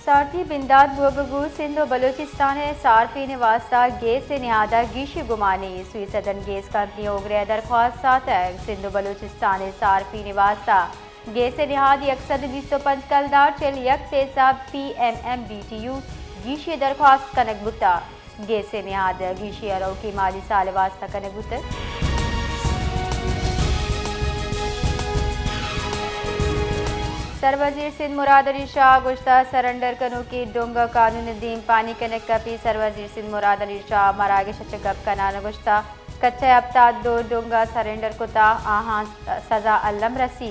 सारथी बिंदाद बुगगू सिंध और बलूचिस्तान सार्फिन वास्ता गैस से नहादा गिशी गुमानी सुई सदन गैस कंपनी ओगरे दरख्वास्त सातक सिंध और बलूचिस्तान सार्फिन वास्ता गैस से नहाद 125 कलदार चल यक तेसाब PMMBTU गिशी दरख्वास्त कनक बुता गैस से नहाद गिशी अरौ की माली साल वास्ता कनक बुता सरवजीर सिंध मुराद अली शाह गुश्ता सरेंडर कनु की डोंगा कानून दीम पानी कनेक कपी सरवजीर सिंध मुराद अली शाह मरागे शचगब कनान गुश्ता कच्चे अब्ता दो डोंगा सरेंडर कुता आहा सजा अल्लम रसी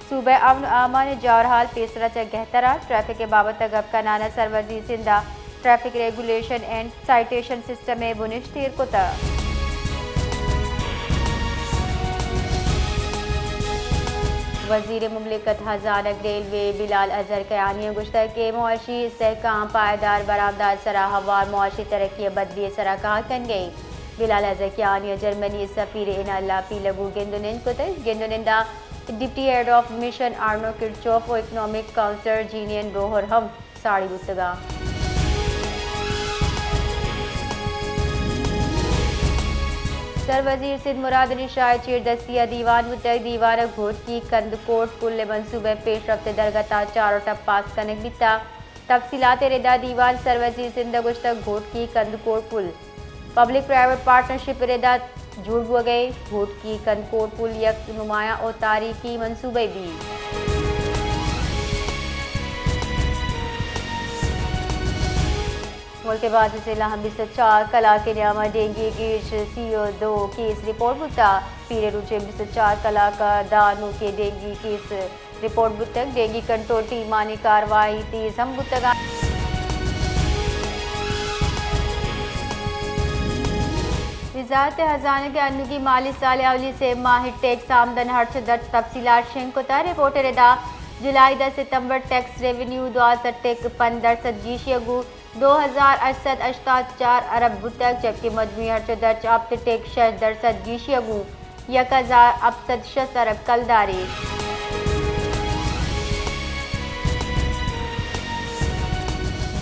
सूबे अमन आमान जौरहाल पेसरा च गहतरा ट्रैफिक के बाबत गब कनाना सरवजीर सिंधा traffic regulation and citation system में बुनिश तीर कुता वज़ीर मुमलिकत हज़ारत रेलवे बिलाल अजहर कयानी गुश्ता के मुआशी इस्तेहकाम पायदार बरामदार सरा हवार मुआशी तरक्की बदली सरा कहा कन गई बिलाल अजहर कयानी जर्मनी सफ़ीर इनाला पी लगू गेंदुनिंदा deputy head of mission Arno Kirchhoff और इकनॉमिक काउंसलर जीनियन रोहर हम साड़ी गुस्तगा सरवजीर सिंध मुराद अली शाह चीरदस्तिया दीवान मुतक दीवार घोट की कंदकोट पुल मनसूबे पेश रफ्ते दरगता चारों टप पास कनक बिता तफसीलात रेदा दीवान सरवजीर सिंध गुश्तक घोट की कंदकोट पुल पब्लिक प्राइवेट पार्टनरशिप रेदा जुड़ गए घोट की कंदकोट पुल यक नुमाया और तारीखी मनसूबे भी मुल्क के बाद से लहम 24 कला के नामा डेंगी गिश CO2 केस रिपोर्ट बुता पीरे रुचे 24 कला का दानू के डेंगी केस रिपोर्ट बुतक डेंगी कंट्रोल टीम मानी कार्रवाई तेज हम बुतगा वजारत खजाना के अन्न की माली साल अवली से माह टैक्स आमदन हर्च दर्ज तफसीलात शेंकोता रिपोर्ट रेदा जुलाई 10 सितंबर टैक्स रेवेन्यू 2015 जीशियगू 2884 अरब बुतक जबकि मजमूई हर्च दर्ज अब टैक्स 6% जीशियगू 1066 अरब कलदारी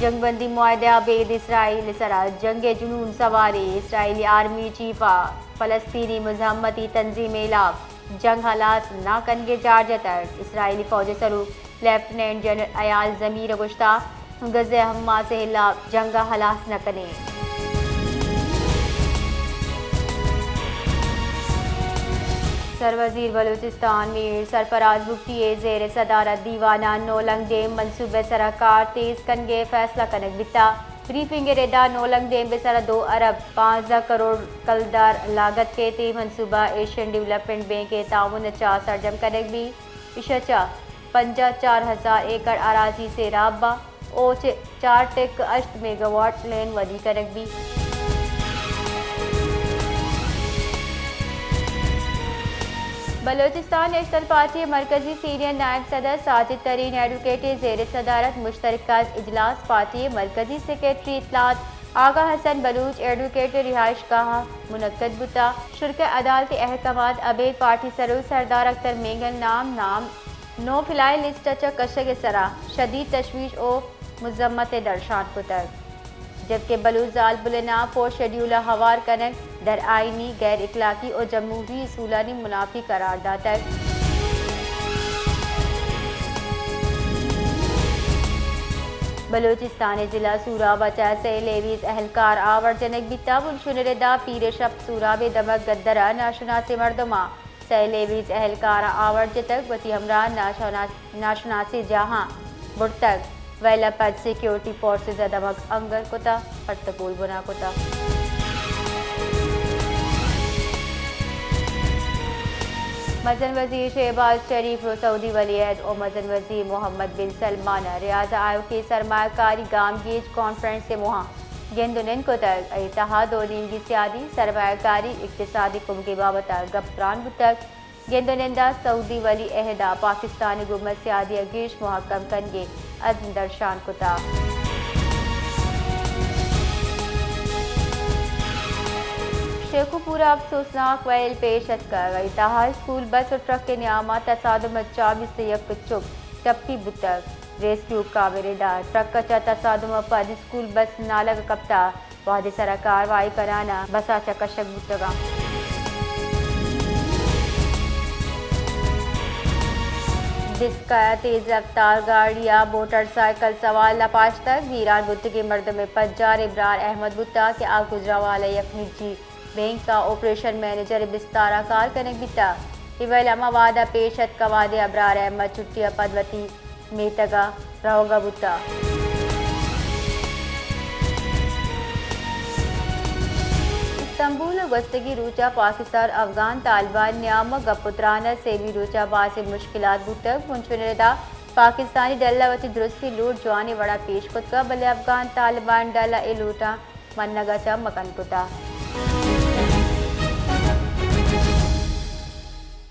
जंगबंदी मुआहदे आबेद इसराइल सरा जंग जुनून सवारी इसराइली आर्मी चीफा फलस्तीनी मजहमती तंजीम इलाफ जंग हालात ना कनगे जारजत इसराइली फौज सरू लेफ्टिनेंट जनरल अयाल जमीर गुश्ता गज़े हम्मा से हिलाफ जंग हालात न कने सरवजीर बलूचिस्तान मीर सरफराज बुख्ती ज़ेर सदारत दीवाना नोलंग डेम मनसूबे सराकार तेज कनगे फैसला कनक बिता ब्रीफिंग रेदा नोलंग डेम बेसरा 2 अरब 15 करोड़ कलदार लागत के ते मनसूबा एशियन डेवलपमेंट बैंक के ताउन चा सरजम कनक भी इशचा 54,000 एकड़ अराजी से राबा और 4.8 मेगावाट लेन वदी कनक भी बलोचिस्तान नेशनल पार्टी मरकजी सीनियर नायब सदर साजिद तरीन एडवोकेट ज़ेर सदारत मुश्तरका इजलास पार्टी मरकजी सेक्रेटरी इतलात आगा हसन बलूच एडवोकेट रिहाइश गाह मुनक्कद बुता शुल्क अदालती अहकामात अबेद पार्टी सरू सरदार अख्तर मेंगल नाम नो फिलाई लिस्ट कशग सरा शदीद तशवीश ओ मुजम्मत दर्शान पुतर जबकि बलूच जाल बुलना फोर शेड्यूल हवार कनक दर आइनी गैर इखलाकी और जमहूरी असूलानी मुनाफी करारदा तक बलूचिस्तान जिला सूरा बचा से लेवीज अहलकार आवर जनक बिताबुल शुनरदा पीर शब सूरा बे दमक गद्दरा नाशना से मर्दमा से लेवीज अहलकार आवर जतक बती हमरा नाशना से जहाँ बुरतक वैला पद सिक्योरिटी फोर्सेज दमक अंगर कोता पट्टपोल बुना कोता मजन वजीर शहबाज शरीफ सऊदी वलीअहद और मजन वजीर मोहम्मद बिन सलमान रियाजा आयोग की सरमाकारी गाम गेज कॉन्फ्रेंस से मुहा गेंदुनिन को तक इत्तेहाद और नीमगी सियादी सरमाकारी इक्तिसादी कुम के बाबत गप्रान तक गेंदुनिंदा सऊदी वली अहदा पाकिस्तानी गुमत सियादी अगेश मुहक्कम कनगे अज़्म दर्शान कुता शेखुपुरा अफसोसनाक वैल पेशत कर इताहा स्कूल बस और ट्रक के नियामा तसादम 24 से यक चुप टप्पी बुतक रेस्क्यू कावेरेडा ट्रक का तसादुम पद स्कूल बस नालग कप्ता वादे सरा कार्रवाई कराना बसा चकशक बुतगा जिसका तेज रफ्तार गाड़ी या मोटरसाइकिल सवार लपाश तक वीरान बुत के मर्द में पज्जार इब्रार अहमद बुत्ता के आग गुजरा वाले यखनिजी बैंक का ऑपरेशन मैनेजर बिस्तारा कार कनक बिता इवल मवादा पेशत कवादे अब्रार अहमद चुट्टिया पदवती मेतगा रहोगा बुत्ता इस्तांबुल गस्तगी रूचा पाकिस्तान अफगान तालिबान न्याम गपुत्राना सेवी रूचा बासे मुश्किलात बुतक मुंशुनदा पाकिस्तानी डल्लावती दुरुस्ती लूट जवानी वड़ा पेश खुद का बल्ले अफगान तालिबान डल्ला ए लूटा मन्नगा चा मकन कुता